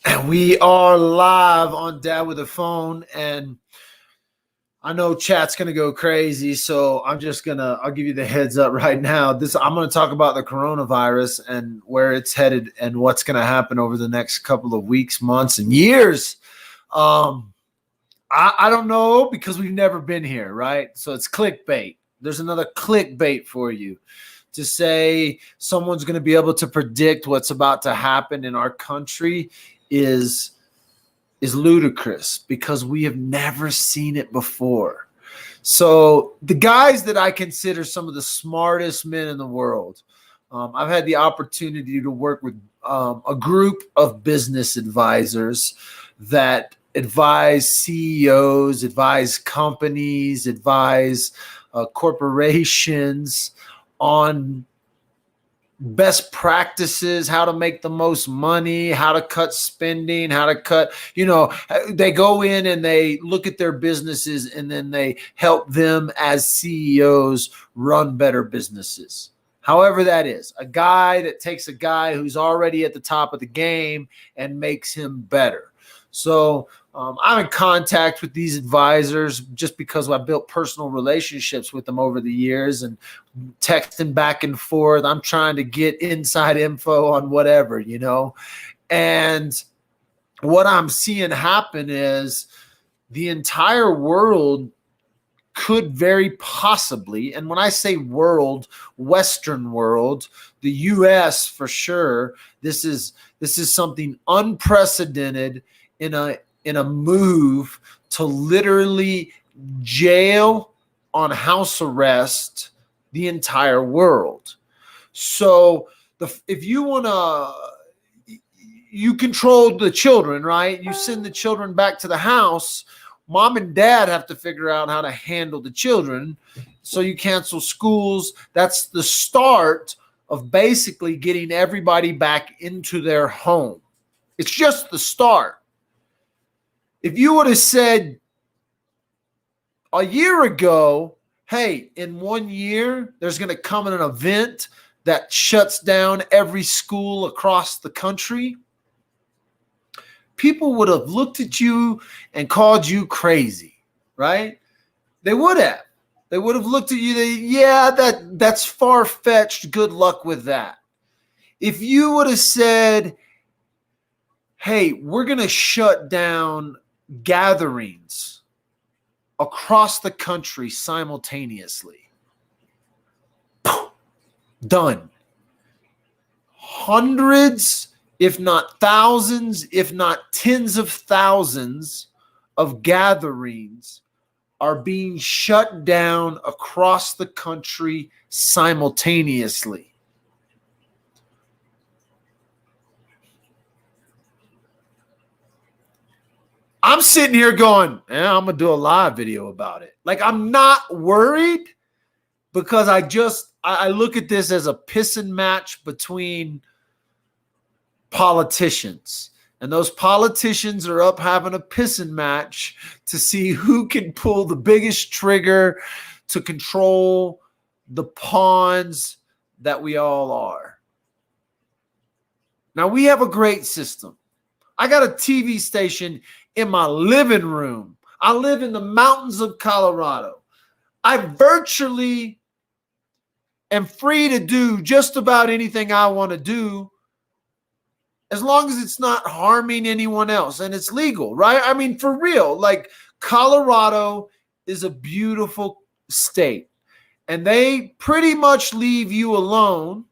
And we are live on Dad with a Phone, and I know chat's gonna go crazy, so I'll give you the heads up right now. I'm gonna talk about the coronavirus and where it's headed and what's gonna happen over the next couple of weeks, months, and years. Um, I don't know because we've never been here, right? So it's clickbait. There's another clickbait for you to say someone's going to be able to predict what's about to happen in our country is is ludicrous because we have never seen it before. So the guys that I consider some of the smartest men in the world, I've had the opportunity to work with a group of business advisors that advise CEOs, advise companies, advise corporations on best practices, how to make the most money, how to cut spending, how to cut, they go in and they look at their businesses and then they help them as CEOs run better businesses. However that is, a guy that takes a guy who's already at the top of the game and makes him better. So I'm in contact with these advisors just because I built personal relationships with them over the years and texting back and forth. I'm trying to get inside info on whatever, And what I'm seeing happen is the entire world could very possibly, and when I say world, Western world, the US for sure, this is something unprecedented in a move to literally jail on house arrest the entire world. So if you want to, you control the children, right? You send the children back to the house. Mom and dad have to figure out how to handle the children. So you cancel schools. That's the start of basically getting everybody back into their home. It's just the start. If you would have said a year ago, hey, in 1 year, there's going to come an event that shuts down every school across the country, people would have looked at you and called you crazy, right? They would have. They would have looked at you, that's far-fetched. Good luck with that. If you would have said, hey, we're going to shut down gatherings across the country simultaneously. Done. Hundreds, if not thousands, if not tens of thousands of gatherings are being shut down across the country simultaneously. I'm sitting here going, I'm going to do a live video about it. Like, I'm not worried because I look at this as a pissing match between politicians. And those politicians are up having a pissing match to see who can pull the biggest trigger to control the pawns that we all are. Now, we have a great system. I got a TV station in my living room. I live in the mountains of Colorado. I virtually am free to do just about anything I want to do as long as it's not harming anyone else and it's legal, right? I mean, for real, like Colorado is a beautiful state and they pretty much leave you alone,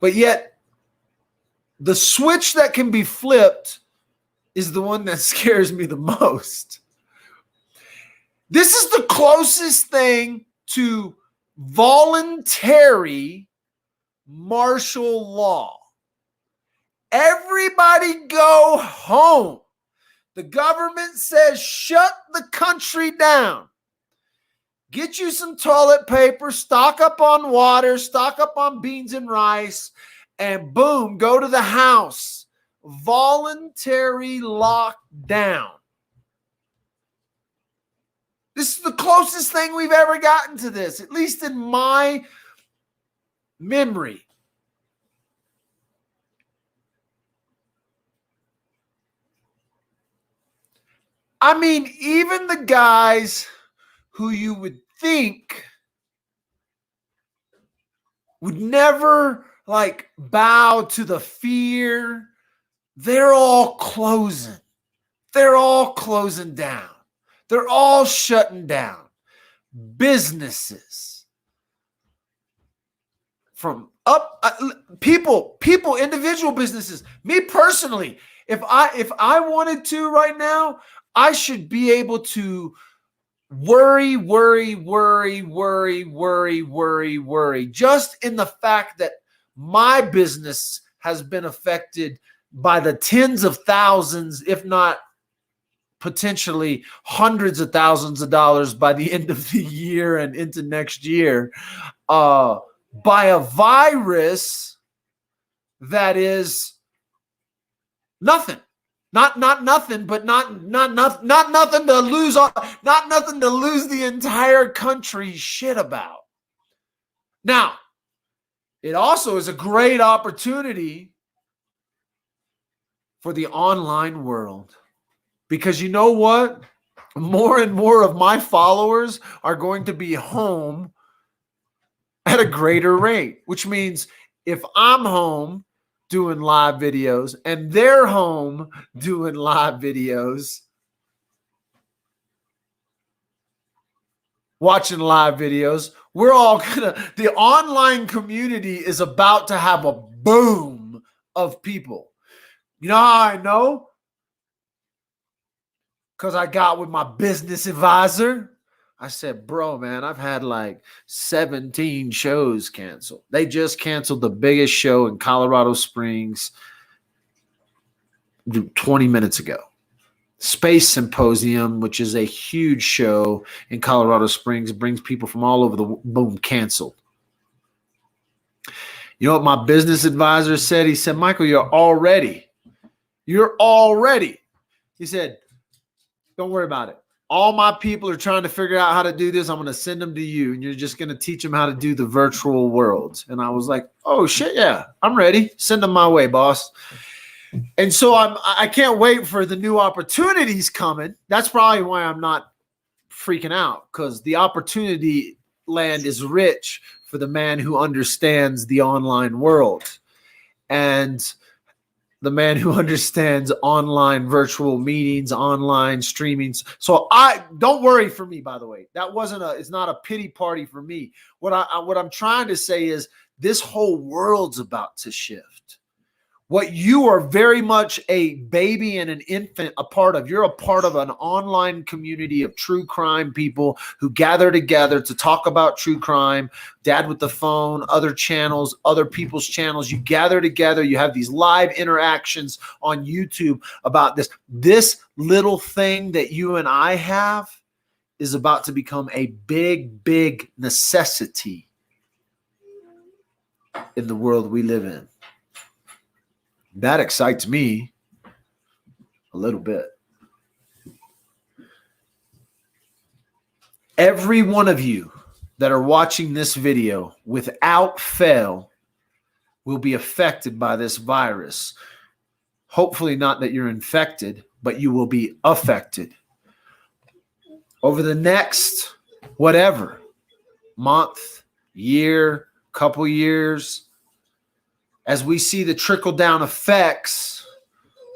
but yet the switch that can be flipped is the one that scares me the most. This is the closest thing to voluntary martial law. Everybody go home. The government says shut the country down. Get you some toilet paper, stock up on water, stock up on beans and rice, and boom, go to the house. Voluntary lockdown. This is the closest thing we've ever gotten to this, at least in my memory. I mean, even the guys who you would think would never like bow to the fear, they're all closing. They're all closing down. They're all shutting down. Businesses from up people, individual businesses. Me personally, if I wanted to right now, I should be able to worry just in the fact that my business has been affected by the tens of thousands, if not potentially hundreds of thousands of dollars by the end of the year and into next year, by a virus that is nothing. Not nothing, but not nothing to lose on, not nothing to lose the entire country shit about. Now, it also is a great opportunity for the online world, because you know what? More and more of my followers are going to be home at a greater rate, which means if I'm home doing live videos and they're home doing live videos, watching live videos, we're all the online community is about to have a boom of people. You know how I know? Because I got with my business advisor. I said, bro, man, I've had like 17 shows canceled. They just canceled the biggest show in Colorado Springs 20 minutes ago. Space Symposium, which is a huge show in Colorado Springs, brings people from all over the boom, canceled. You know what my business advisor said? He said, Michael, you're all ready. He said, don't worry about it. All my people are trying to figure out how to do this. I'm going to send them to you, and you're just going to teach them how to do the virtual world. And I was like, oh, shit, yeah, I'm ready. Send them my way, boss. And so I can't wait for the new opportunities coming. That's probably why I'm not freaking out, because the opportunity land is rich for the man who understands the online world and the man who understands online virtual meetings, online streamings. So I don't worry for me, by the way. It's not a pity party for me. What I'm trying to say is this whole world's about to shift. What you are very much a baby and an infant a part of. You're a part of an online community of true crime people who gather together to talk about true crime. Dad with the Phone, other channels, other people's channels. You gather together. You have these live interactions on YouTube about this. This little thing that you and I have is about to become a big, big necessity in the world we live in. That excites me a little bit. Every one of you that are watching this video, without fail, will be affected by this virus. Hopefully not that you're infected, but you will be affected. Over the next, whatever, month, year, couple years, as we see the trickle-down effects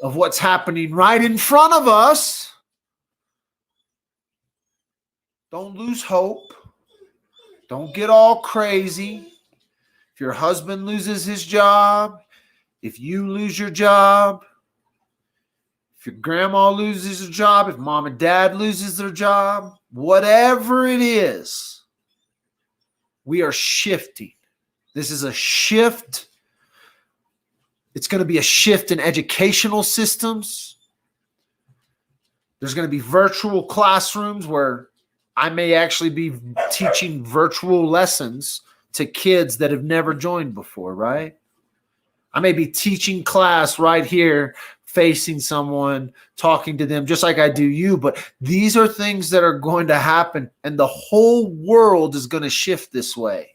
of what's happening right in front of us, don't lose hope. Don't get all crazy. If your husband loses his job, if you lose your job, if your grandma loses her job, if mom and dad loses their job, whatever it is, we are shifting. This is a shift. It's going to be a shift in educational systems. There's going to be virtual classrooms where I may actually be teaching virtual lessons to kids that have never joined before, right? I may be teaching class right here, facing someone, talking to them just like I do you. But these are things that are going to happen, and the whole world is going to shift this way.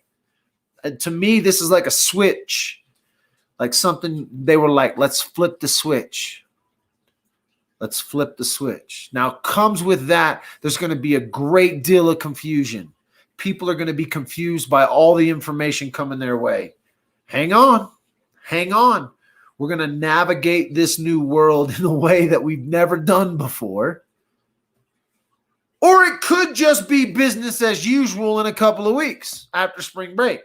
And to me, this is like a switch. Like something they were like, let's flip the switch. Let's flip the switch. Now, comes with that, there's going to be a great deal of confusion. People are going to be confused by all the information coming their way. Hang on. Hang on. We're going to navigate this new world in a way that we've never done before. Or it could just be business as usual in a couple of weeks after spring break.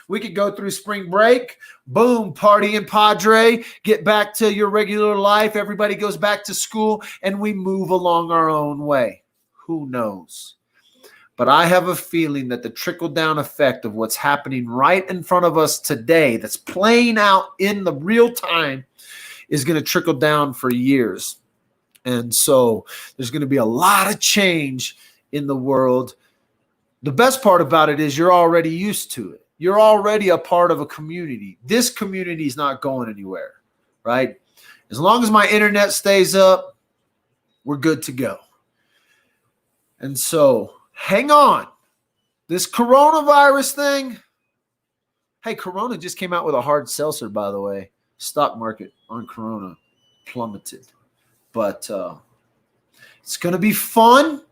We could go through spring break, boom, party and padre, get back to your regular life. Everybody goes back to school and we move along our own way. Who knows? But I have a feeling that the trickle-down effect of what's happening right in front of us today, that's playing out in the real time, is going to trickle down for years. And so there's going to be a lot of change in the world. The best part about it is you're already used to it. You're already a part of a community. This community is not going anywhere, right? As long as my internet stays up, we're good to go. And so hang on. This coronavirus thing. Hey, Corona just came out with a hard seltzer, by the way. Stock market on Corona plummeted. But it's going to be fun.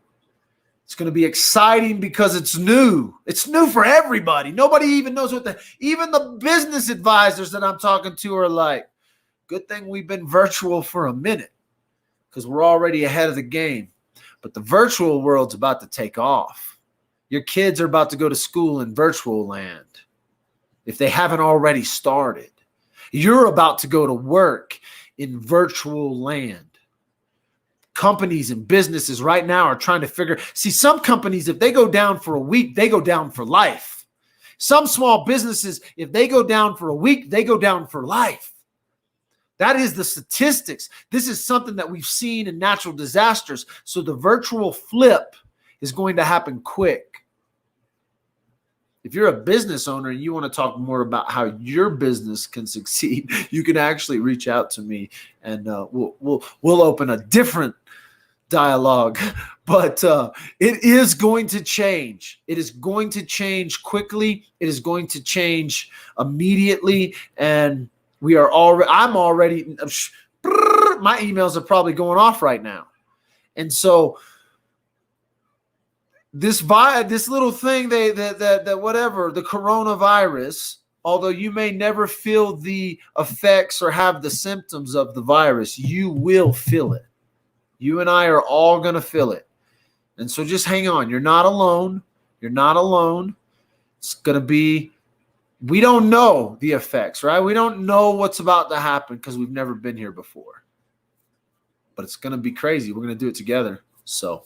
It's going to be exciting because it's new. It's new for everybody. Nobody even knows even the business advisors that I'm talking to are like, good thing we've been virtual for a minute because we're already ahead of the game. But the virtual world's about to take off. Your kids are about to go to school in virtual land if they haven't already started. You're about to go to work in virtual land. Companies and businesses right now are trying to see some companies, if they go down for a week, they go down for life. Some small businesses, if they go down for a week, they go down for life. That is the statistics. This is something that we've seen in natural disasters. So the virtual flip is going to happen quick. If you're a business owner and you want to talk more about how your business can succeed, you can actually reach out to me and we'll open a different dialogue. But it is going to change. It is going to change quickly. It is going to change immediately. And I'm already, my emails are probably going off right now. And so this little thing, that whatever, the coronavirus, although you may never feel the effects or have the symptoms of the virus, you will feel it. You and I are all going to feel it. And so just hang on. You're not alone. You're not alone. It's going to be, we don't know the effects, right? We don't know what's about to happen because we've never been here before. But it's going to be crazy. We're going to do it together. So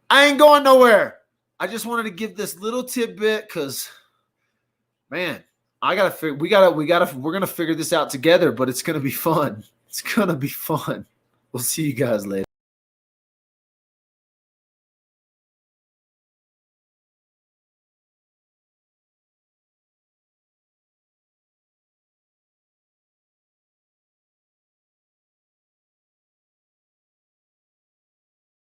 I ain't going nowhere. I just wanted to give this little tidbit because, man, we're going to figure this out together, but it's going to be fun. It's going to be fun. We'll see you guys later.